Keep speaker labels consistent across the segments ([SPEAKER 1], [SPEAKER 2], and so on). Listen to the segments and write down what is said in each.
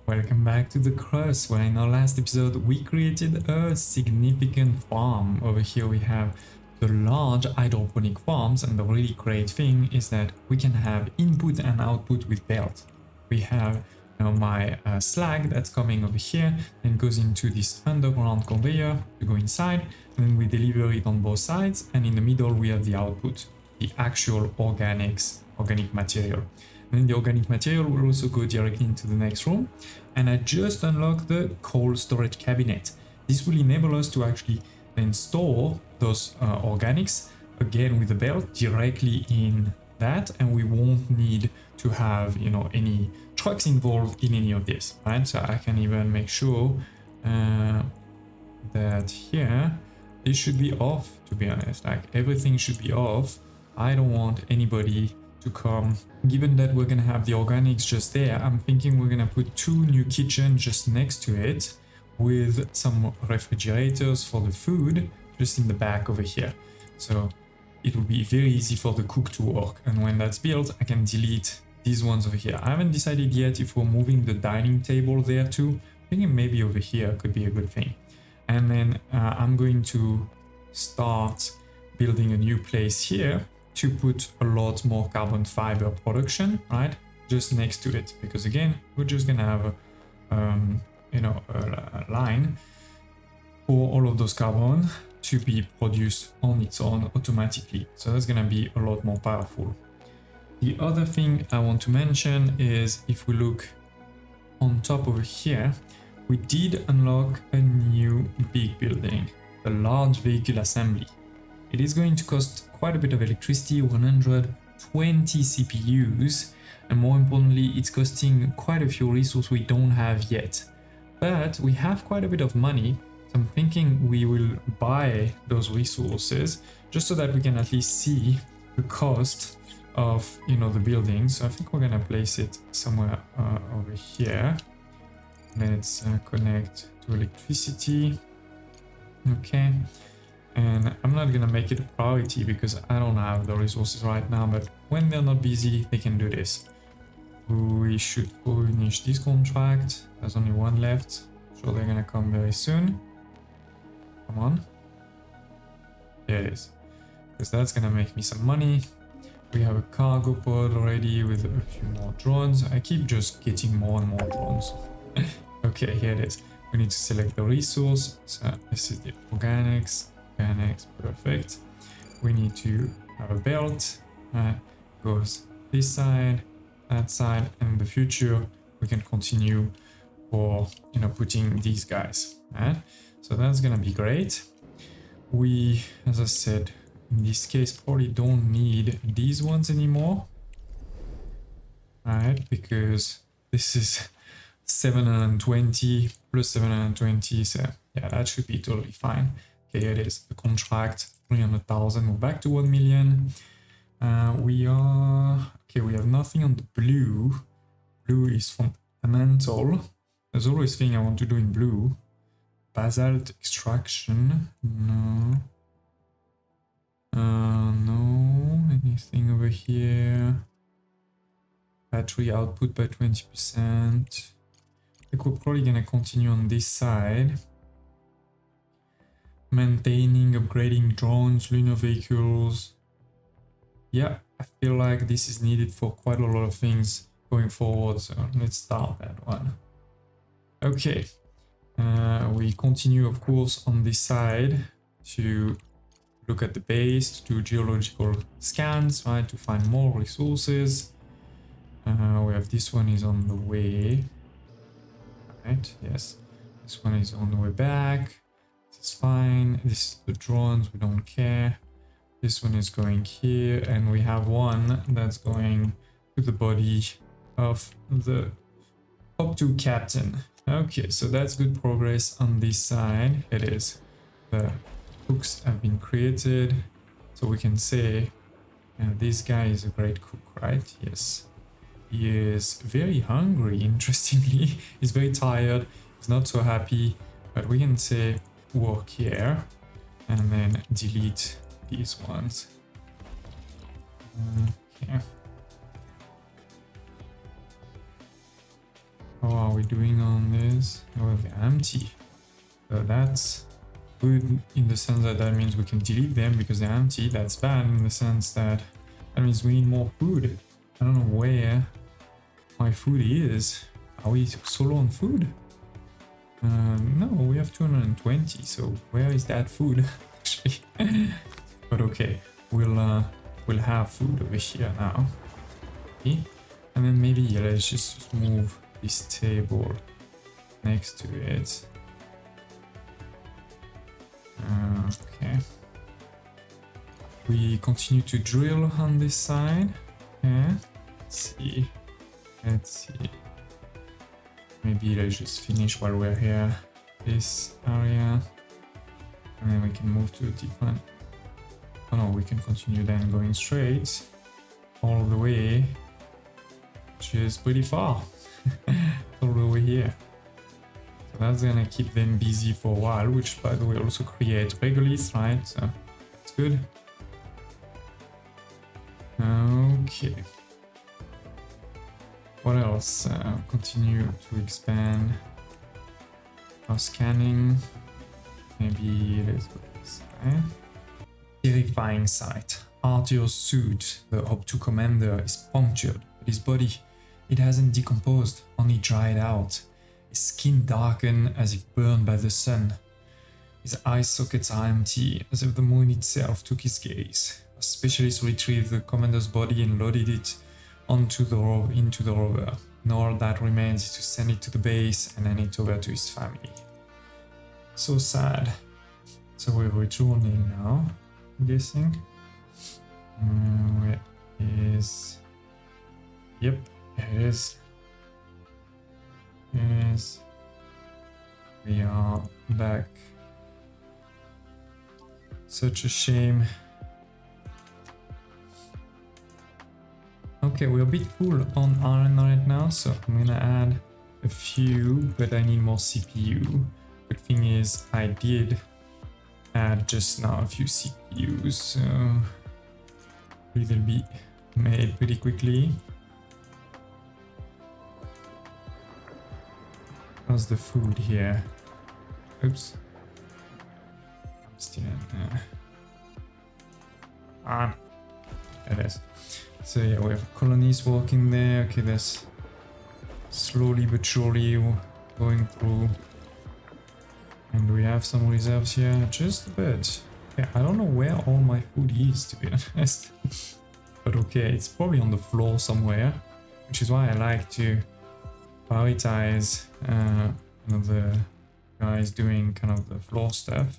[SPEAKER 1] Welcome back to the CRUST, where in our last episode we created a significant farm. Over here we have the large hydroponic farms, and the really great thing is that we can have input and output with belt. We have my slag that's coming over here and goes into this underground conveyor to go inside, and then we deliver it on both sides, and in the middle we have the output, the actual organic material. And then the organic material will also go directly into the next room. And I just unlocked the cold storage cabinet. This will enable us to actually then store those organics again with the belt directly in that, and we won't need to have any trucks involved in any of this, right? So I can even make sure that here this should be off, to be honest. Like everything should be off. I don't want anybody to come. Given that we're gonna have the organics just there, I'm thinking we're gonna put 2 new kitchens just next to it with some refrigerators for the food just in the back over here. So it will be very easy for the cook to work, and when that's built I can delete these ones over here. I haven't decided yet if we're moving the dining table there too. I'm thinking maybe over here could be a good thing. And then I'm going to start building a new place here to put a lot more carbon fiber production, right, just next to it, because again we're just gonna have a line for all of those carbon to be produced on its own automatically. So that's gonna be a lot more powerful. The other thing I want to mention is if we look on top over here, we did unlock a new big building, the large vehicle assembly. It is going to cost quite a bit of electricity, 120 CPUs, and more importantly, it's costing quite a few resources we don't have yet. But we have quite a bit of money, so I'm thinking we will buy those resources just so that we can at least see the cost of the building. So I think we're gonna place it somewhere over here. Let's connect to electricity. Okay. And I'm not gonna make it a priority because I don't have the resources right now, but when they're not busy, they can do this. We should finish this contract. There's only one left. I'm sure they're gonna come very soon. Come on. There it is. Because that's gonna make me some money. We have a cargo pod already with a few more drones. I keep just getting more and more drones. Okay, here it is. We need to select the resource. So this is the organics. Perfect. We need to have a belt. Goes this side, that side, and in the future we can continue for putting these guys. Right? So that's gonna be great. We, as I said, in this case probably don't need these ones anymore. Alright, because this is 720 plus 720, so yeah, that should be totally fine. Okay, here it is, the contract, 300,000, we're back to 1 million. We have nothing on the blue. Blue is fundamental. There's always thing I want to do in blue. Basalt extraction, no. No, anything over here. Battery output by 20%. I think we're probably gonna continue on this side. Maintaining, upgrading drones, lunar vehicles. Yeah, I feel like this is needed for quite a lot of things going forward, so let's start that one. Okay, we continue of course on this side to look at the base, to do geological scans, right, to find more resources. We have this one is on the way. Right, yes, this one is on the way back. This is fine. This is the drones, we don't care. This one is going here, and we have one that's going to the body of the top 2 captain. Okay, so that's good progress on this side. It is. The cooks have been created, so we can say this guy is a great cook, right? Yes. He is very hungry, interestingly. He's very tired. He's not so happy, but we can say work here and then delete these ones. Okay. How are we doing on this? Oh, they're empty. So that's good in the sense that that means we can delete them because they're empty. That's bad in the sense that that means we need more food. I don't know where my food is. Are we so low on food? No, we have 220. So where is that food? Actually, but okay, we'll have food over here now. Okay, and then maybe let's just move this table next to it. Okay. We continue to drill on this side. Okay. Let's see. Maybe let's just finish while we're here. This area. And then we can move to a different. Oh no, we can continue then going straight all the way, which is pretty far. All the way here. So that's gonna keep them busy for a while, which by the way also create regolith, right? So it's good. Okay. What else? Continue to expand our scanning. Maybe let's go to this side. Terrifying sight. Arthur's suit, the Hop-2 commander, is punctured, but his body, it hasn't decomposed, only dried out. His skin darkened as if burned by the sun. His eye sockets are empty, as if the moon itself took his gaze. A specialist retrieved the commander's body and loaded it into the rover. Now all that remains is to send it to the base and hand it over to his family. So sad. So we're returning now, I'm guessing. Where is... Yep, here it is. Yes, we are back. Such a shame. Okay, we're a bit full on iron right now, so I'm gonna add a few, but I need more CPU. Good thing is I did add just now a few CPUs, so it'll be made pretty quickly. How's the food here? Oops. Still it is. So yeah, we have colonies working there. Okay, that's slowly but surely going through. And we have some reserves here, just a bit. Okay, I don't know where all my food is, to be honest. But okay, it's probably on the floor somewhere, which is why I like to prioritize the guys doing kind of the floor stuff.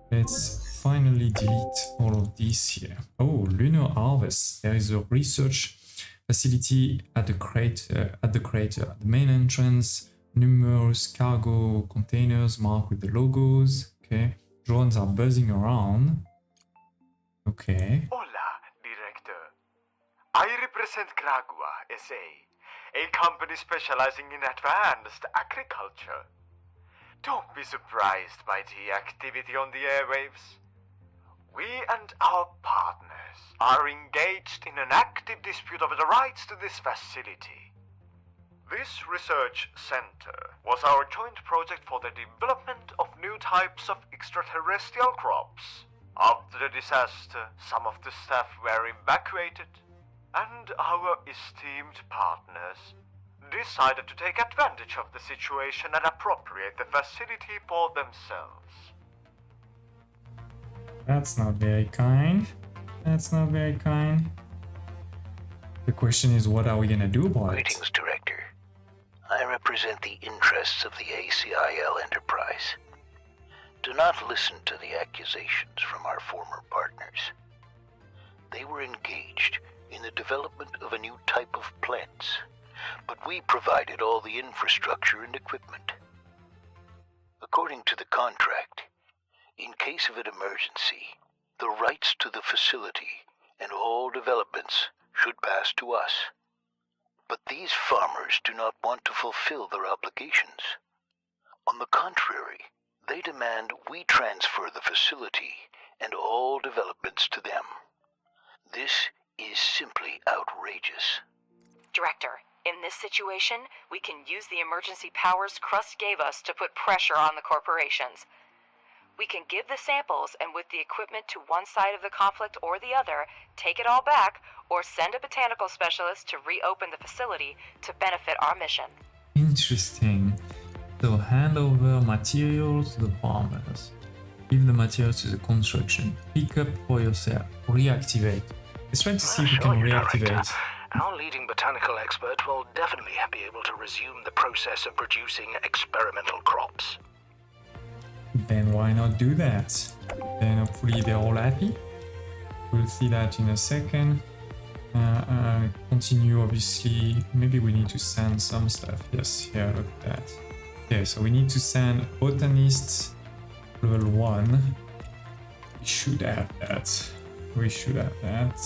[SPEAKER 1] Let's finally delete all of this here. Oh, Lunar Harvest. There is a research facility at the crater. The main entrance, numerous cargo containers marked with the logos. Okay, drones are buzzing around. Okay.
[SPEAKER 2] Hola, Director. I represent Cragua SA, a company specializing in advanced agriculture. Don't be surprised by the activity on the airwaves. We and our partners are engaged in an active dispute over the rights to this facility. This research center was our joint project for the development of new types of extraterrestrial crops. After the disaster, some of the staff were evacuated, and our esteemed partners decided to take advantage of the situation and appropriate the facility for themselves.
[SPEAKER 1] That's not very kind. That's not very kind. The question is, what are we gonna do about it?
[SPEAKER 3] Greetings, Director. I represent the interests of the ACIL enterprise. Do not listen to the accusations from our former partners. They were engaged in the development of a new type of plants, but we provided all the infrastructure and equipment. According to the contract, in case of an emergency, the rights to the facility and all developments should pass to us. But these farmers do not want to fulfill their obligations. On the contrary, they demand we transfer the facility and all developments to them. This is simply outrageous.
[SPEAKER 4] Director, In this situation, we can use the emergency powers CRUST gave us to put pressure on the corporations. We can give the samples and with the equipment to one side of the conflict or the other, take it all back, or send a botanical specialist to reopen the facility to benefit our mission.
[SPEAKER 1] Interesting. So hand over materials to the farmers. Give the materials to the construction. Pick up for yourself. Reactivate. Let's try to see if we can reactivate.
[SPEAKER 3] Our leading botanical expert will definitely be able to resume the process of producing experimental crops.
[SPEAKER 1] Then why not do that? Then hopefully they're all happy. We'll see that in a second. Continue, obviously. Maybe we need to send some stuff. Yes, here, look at that. Okay, so we need to send botanists level 1. We should have that. We should have that.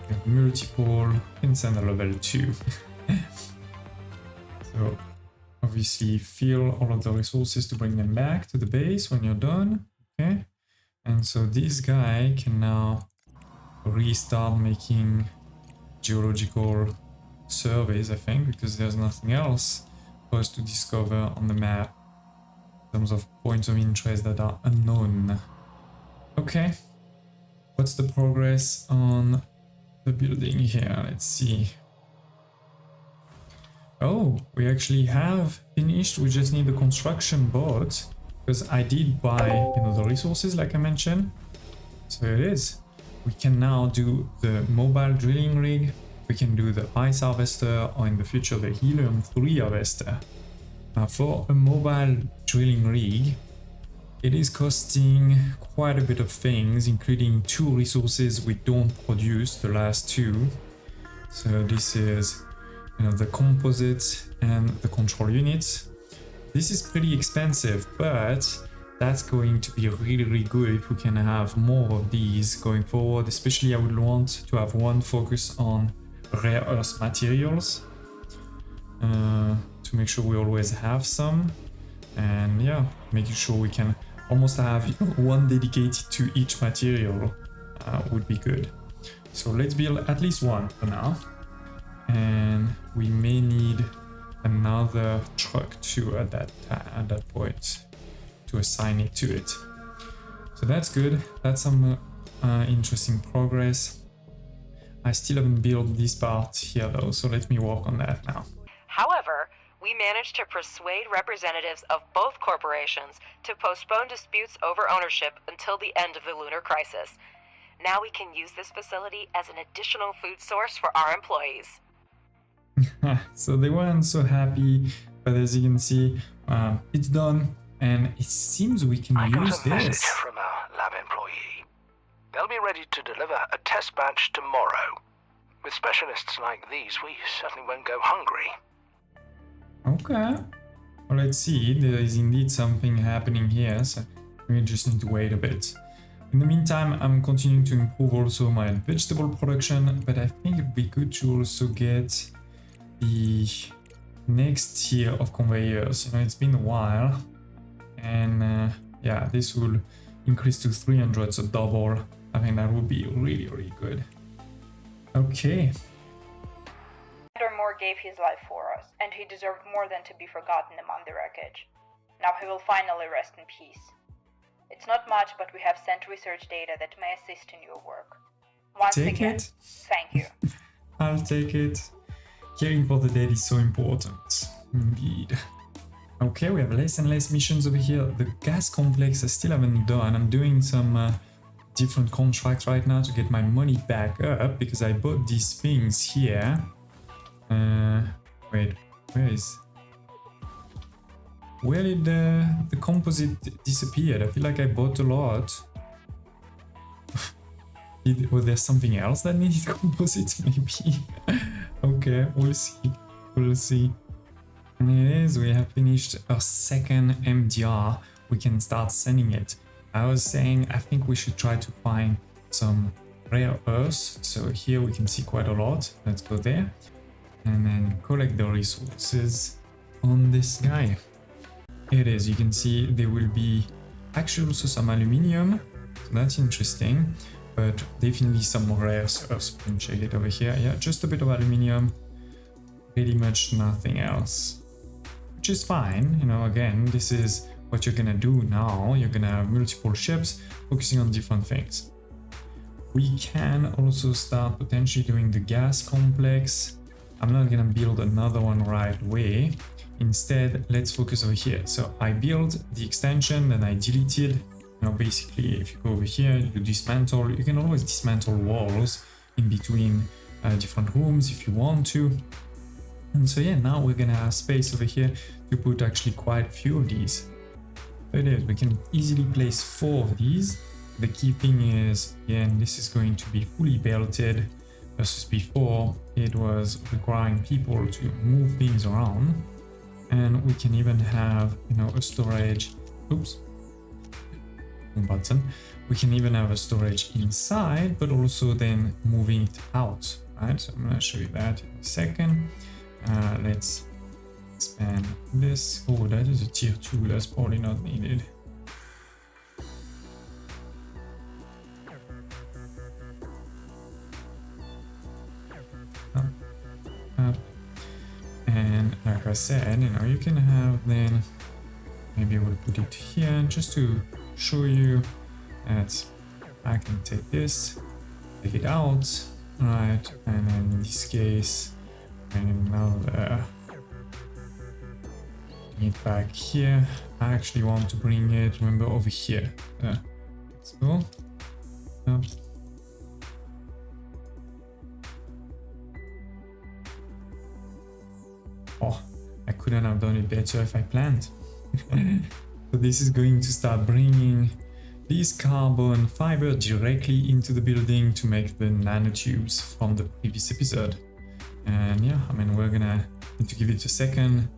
[SPEAKER 1] We have multiple. We can send a level 2. So obviously fill all of the resources to bring them back to the base when you're done. Okay. And so this guy can now restart making geological surveys, I think, because there's nothing else for us to discover on the map in terms of points of interest that are unknown. Okay. What's the progress on the building here? Let's see. Oh, we actually have finished. We just need the construction boat because I did buy, the resources like I mentioned. So it is. We can now do the mobile drilling rig. We can do the ice harvester, or in the future the helium-3 harvester. For a mobile drilling rig, it is costing quite a bit of things, including 2 resources we don't produce, the last 2. So this is the composite and the control units. This is pretty expensive, but that's going to be really, really good if we can have more of these going forward. Especially I would want to have one focus on rare earth materials to make sure we always have some. And yeah, making sure we can almost have one dedicated to each material would be good. So let's build at least one for now. And we may need another truck too at that point to assign it to it. So that's good. That's some interesting progress. I still haven't built this part here though, so let me work on that now.
[SPEAKER 4] However, we managed to persuade representatives of both corporations to postpone disputes over ownership until the end of the Lunar crisis. Now we can use this facility as an additional food source for our employees.
[SPEAKER 1] So they weren't so happy, but as you can see, it's done, and it seems we can use
[SPEAKER 3] got a message
[SPEAKER 1] this.
[SPEAKER 3] from a lab employee. They'll be ready to deliver a test batch tomorrow. With specialists like these, we certainly won't go hungry.
[SPEAKER 1] Okay. Well, let's see. There is indeed something happening here, so we just need to wait a bit. In the meantime, I'm continuing to improve also my vegetable production, but I think it'd be good to also get the next tier of conveyors. It's been a while, and yeah, this will increase to 300, so double. I think that would be really, really good. Okay.
[SPEAKER 5] Moore gave his life for us, and he deserved more than to be forgotten among the wreckage. Now he will finally rest in peace. It's not much, but we have sent research data that may assist in your work. Once again, thank you.
[SPEAKER 1] I'll take it. Caring for the dead is so important. Indeed. Okay, we have less and less missions over here. The gas complex I still haven't done. I'm doing some different contracts right now to get my money back up because I bought these things here. Wait, where did the composite disappear? I feel like I bought a lot. Was there something else that needed composites? Maybe. Okay, we'll see. We'll see. And it is, we have finished our second MDR. We can start sending it. I was saying I think we should try to find some rare earths. So here we can see quite a lot. Let's go there. And then collect the resources on this guy. Here it is. You can see there will be actually also some aluminium. So that's interesting. But definitely some rare earths. You can check it over here. Yeah, just a bit of aluminium. pretty much nothing else, which is fine. You know, again, this is what you're gonna do now. You're gonna have multiple ships focusing on different things. We can also start potentially doing the gas complex. I'm not gonna build another one right away. Instead, let's focus over here. So I built the extension, then I deleted. Now basically, if you go over here, you dismantle. You can always dismantle walls in between different rooms if you want to. And so yeah, now we're gonna have space over here to put actually quite a few of these. So it is, we can easily place 4 of these. The key thing is, again, this is going to be fully belted versus before it was requiring people to move things around. And we can even have, you know, a storage, oops, button. We can even have a storage inside, but also then moving it out, right? So I'm gonna show you that in a second. Let's expand this. Oh, that is a tier 2, that's probably not needed. And like I said, you know, you can have then, maybe we'll put it here just to show you that I can take this, take it out, right? And then in this case, and now bring it back here. I actually want to bring it, remember, over here. Let's go. Oh, I couldn't have done it better if I planned. So this is going to start bringing this carbon fiber directly into the building to make the nanotubes from the previous episode. And yeah, I mean, we're gonna need to give it a second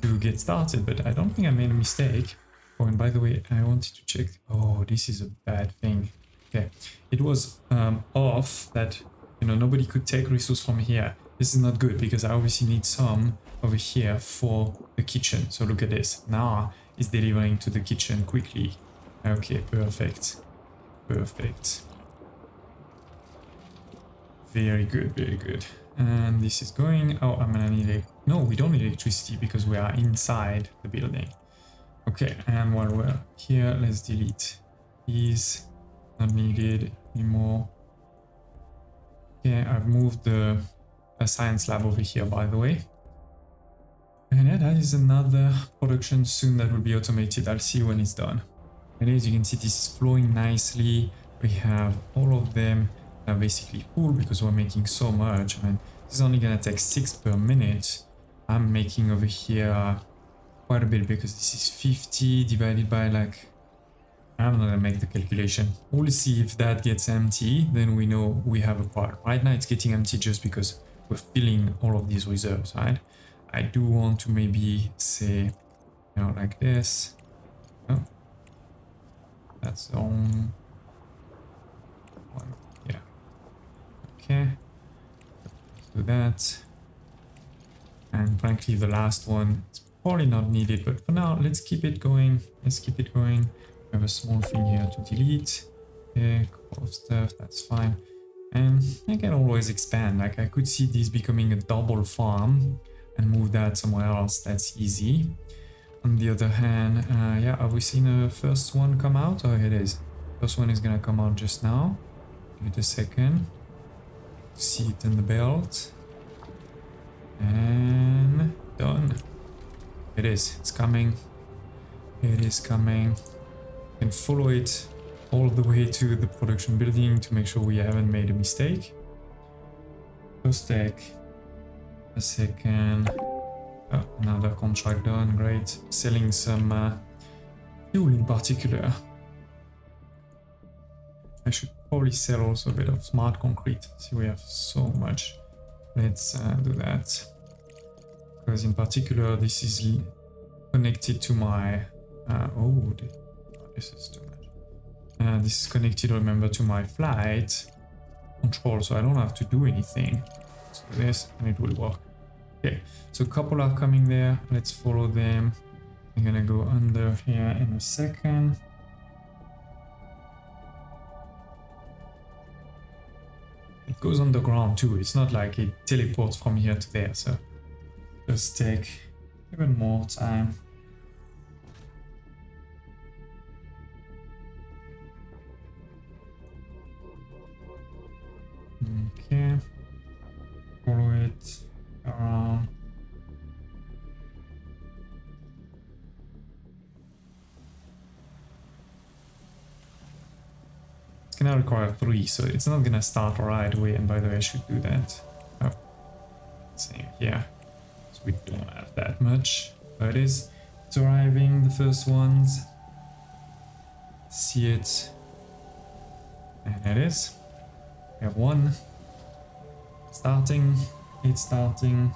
[SPEAKER 1] to get started, but I don't think I made a mistake. Oh, and by the way, I wanted to check. Oh, this is a bad thing. Okay, it was off that, you know, nobody could take resource from here. This is not good because I obviously need some over here for the kitchen. So look at this. Now it's delivering to the kitchen quickly. Okay, perfect. Perfect. Very good, very good. And this is going. Oh, I'm gonna need no, we don't need electricity because we are inside the building. Okay, and while we're here, let's delete these. Not needed anymore. Okay, I've moved the science lab over here, by the way. And yeah, that is another production soon that will be automated. I'll see when it's done. And as you can see, this is flowing nicely. We have all of them are basically full because we're making so much. I mean, this is only gonna take 6 per minute. I'm making over here quite a bit because this is 50 divided by, like, I'm not gonna make the calculation. We'll see if that gets empty, then we know we have a part. Right now it's getting empty just because we're filling all of these reserves, right? I do want to maybe say, you know, like this. Oh, that's the only one. Yeah. Okay. Let's do that. And frankly, the last one is probably not needed, but for now, let's keep it going. Let's keep it going. We have a small thing here to delete. Okay, couple of stuff, that's fine. And I can always expand. Like, I could see this becoming a double farm and move that somewhere else. That's easy. On the other hand, yeah, have we seen the first one come out? Oh, it is. First one is gonna come out just now. Give it a second. See it in the belt. And done. It is. It's coming. It is coming. You can follow it all the way to the production building to make sure we haven't made a mistake. First take a second. Oh, another contract done. Great. Selling some fuel in particular. I should probably sell also a bit of smart concrete. See, we have so much. Let's do that. Because in particular, this is connected to my... oh, this is too much. This is connected, remember, to my flight control, so I don't have to do anything. Let's do this and it will work. Okay, so a couple are coming there. Let's follow them. I'm gonna go under here in a second. It goes underground too. It's not like it teleports from here to there, so just take even more time. Okay, follow it around. It's gonna require 3, so it's not gonna start right away. And by the way, I should do that. Oh, same here. So we don't have that much. There it is. It's arriving, the first ones. See it. And it is. We have one. Starting. It's starting.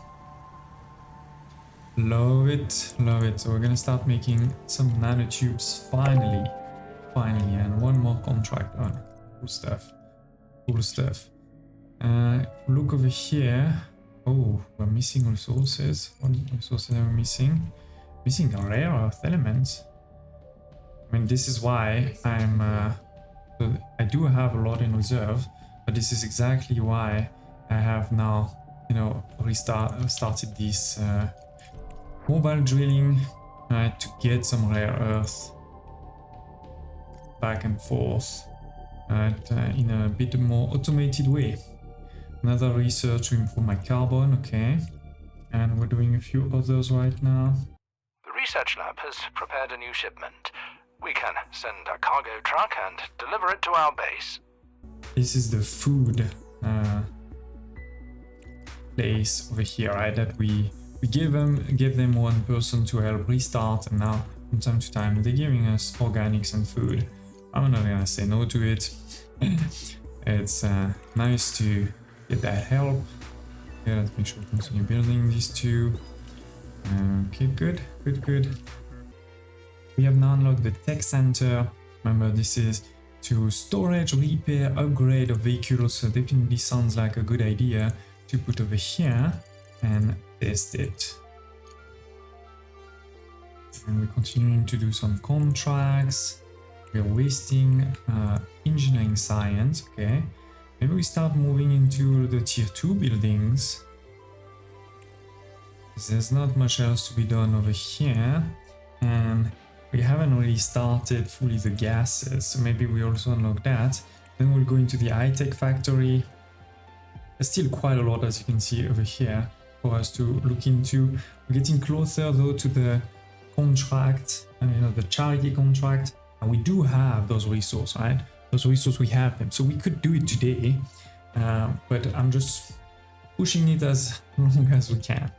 [SPEAKER 1] Love it. Love it. So we're gonna start making some nanotubes finally. Finally. And one more contract on. Cool stuff. Cool stuff. Look over here. Oh, we're missing resources. What resources are we missing? Missing the rare earth elements. I mean, this is why I do have a lot in reserve, but this is exactly why I have now, you know, started this mobile drilling to get some rare earth back and forth in a bit more automated way. Another research to improve my carbon, okay. And we're doing a few others right now.
[SPEAKER 3] The research lab has prepared a new shipment. We can send a cargo truck and deliver it to our base.
[SPEAKER 1] This is the food place over here, right? That we gave them one person to help restart, and now from time to time they're giving us organics and food. I'm not gonna say no to it. It's nice to get that help. Okay, let's make sure we continue building these two. Okay, good. We have now unlocked the tech center. Remember, this is to storage, repair, upgrade of vehicles. So definitely sounds like a good idea to put over here and test it. And we're continuing to do some contracts. We're wasting engineering science. Okay, maybe we start moving into the tier 2 buildings. There's not much else to be done over here, and we haven't really started fully the gases, so maybe we also unlock that. Then we'll go into the high-tech factory. There's still quite a lot, as you can see over here, for us to look into. We're getting closer though to the contract, the charity contract, and we do have those resources, right? Those resources, we have them, so we could do it today, but I'm just pushing it as long as we can.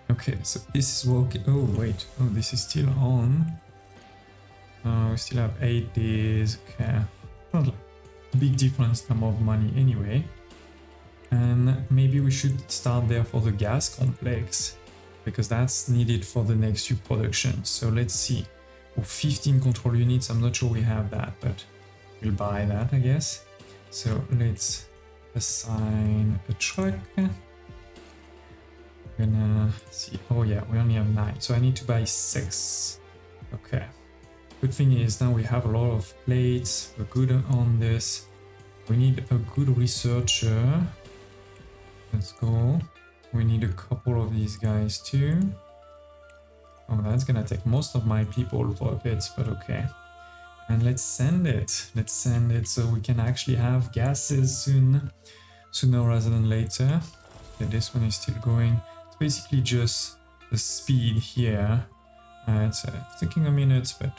[SPEAKER 1] Okay, so this is working. Oh wait, this is still on. We still have 8 days. Okay, not like a big difference in terms of money anyway. And maybe we should start there for the gas complex, because that's needed for the next few productions. So let's see. 15 control units. I'm not sure we have that, but we'll buy that, I guess. So let's assign a truck. Gonna see. Oh yeah, we only have 9, so I need to buy 6. Okay, good thing is now we have a lot of plates. We're good on this. We need a good researcher. Let's go. We need a couple of these guys too. Oh, that's gonna take most of my people for a bit, but okay. And let's send it so we can actually have gases sooner rather than later. Okay, this one is still going. Basically just the speed here. It's taking a minute, but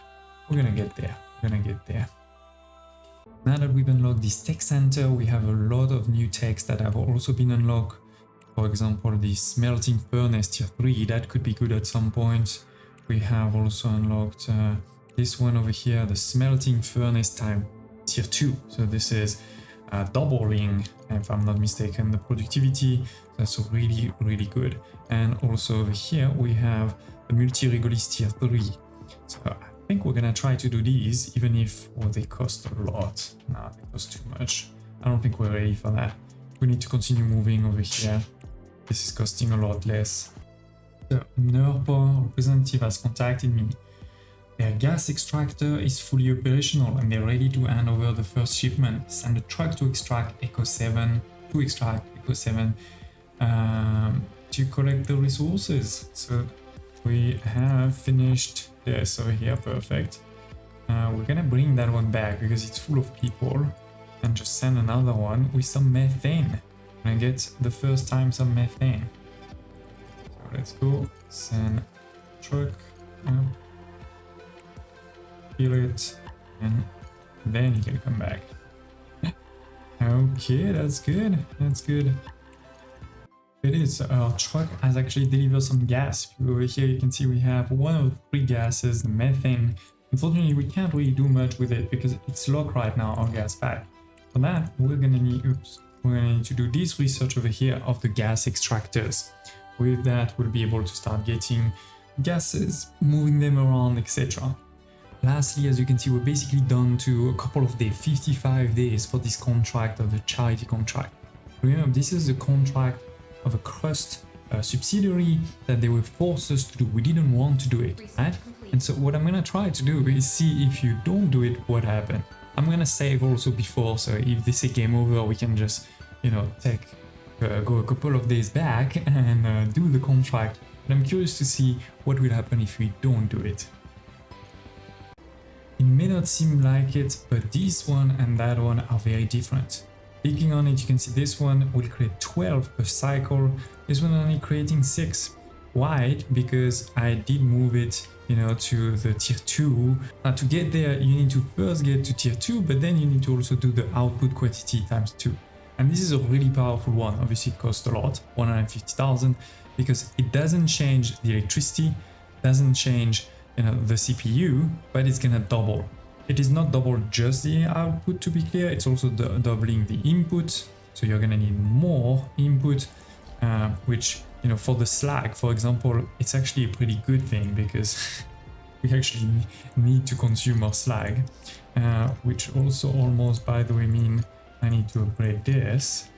[SPEAKER 1] we're gonna get there. Now that we've unlocked this tech center, we have a lot of new techs that have also been unlocked. For example, the smelting furnace tier 3, that could be good at some point. We have also unlocked this one over here, the smelting furnace time tier 2. So this is doubling, if I'm not mistaken, the productivity. That's really, really good. And also over here we have the multi-regolith tier 3. So I think we're gonna try to do these, even if they cost a lot. Nah, they cost too much. I don't think we're ready for that. We need to continue moving over here. This is costing a lot less. The NERPA representative has contacted me. Their gas extractor is fully operational and they're ready to hand over the first shipment. Send a truck to extract Echo 7, to collect the resources. So we have finished this over here, perfect. We're gonna bring that one back because it's full of people, and just send another one with some methane. And get the first time some methane. So let's go send truck up, fill it, and then you can come back. Okay, that's good. That's good. It is. Our truck has actually delivered some gas. If you go over here, you can see we have one of the 3 gases, the methane. Unfortunately, we can't really do much with it because it's locked right now, our gas pack. For that, we're gonna need to do this research over here of the gas extractors. With that, we'll be able to start getting gases, moving them around, etc. Lastly, as you can see, we're basically done to a couple of days, 55 days for this contract of the charity contract. Remember, this is a contract of a CRUST subsidiary that they will force us to do. We didn't want to do it, right? And so what I'm gonna try to do is see if you don't do it, what happened. I'm gonna save also before, so if they say game over, we can just, you know, go a couple of days back and do the contract. But I'm curious to see what will happen if we don't do it. It may not seem like it, but this one and that one are very different. Clicking on it, you can see this one will create 12 per cycle. This one only creating 6. Why? Because I did move it, you know, to the tier 2. Now to get there, you need to first get to tier 2, but then you need to also do the output quantity times 2. And this is a really powerful one. Obviously it costs a lot, 150,000, because it doesn't change the electricity, doesn't change, you know, the CPU, but it's gonna double. It is not double just the output, to be clear, it's also doubling the input. So you're gonna need more input, which, you know, for the slag, for example, it's actually a pretty good thing because we actually need to consume more slag, which also almost, by the way, mean I need to upgrade this,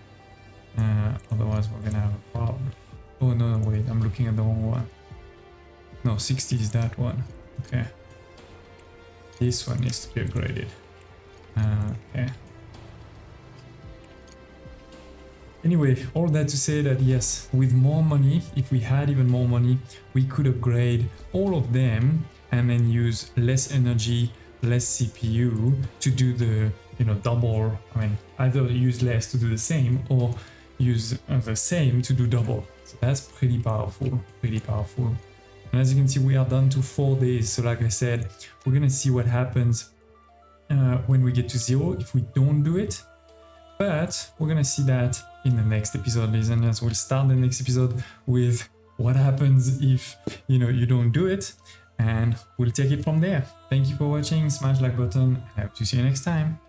[SPEAKER 1] otherwise we're gonna have a problem. Oh no, wait, I'm looking at the wrong one. No, 60 is that one. Okay. This one needs to be upgraded. Okay. Anyway, all that to say that yes, with more money, if we had even more money, we could upgrade all of them and then use less energy, less CPU to do the, you know, double. I mean, either use less to do the same or use the same to do double. So that's pretty powerful, pretty powerful. And as you can see, we are down to 4 days. So like I said, we're gonna see what happens when we get to 0 if we don't do it. But we're gonna see that in the next episode, ladies and gents. We'll start the next episode with what happens if, you know, you don't do it, and we'll take it from there. Thank you for watching. Smash like button. I hope to see you next time.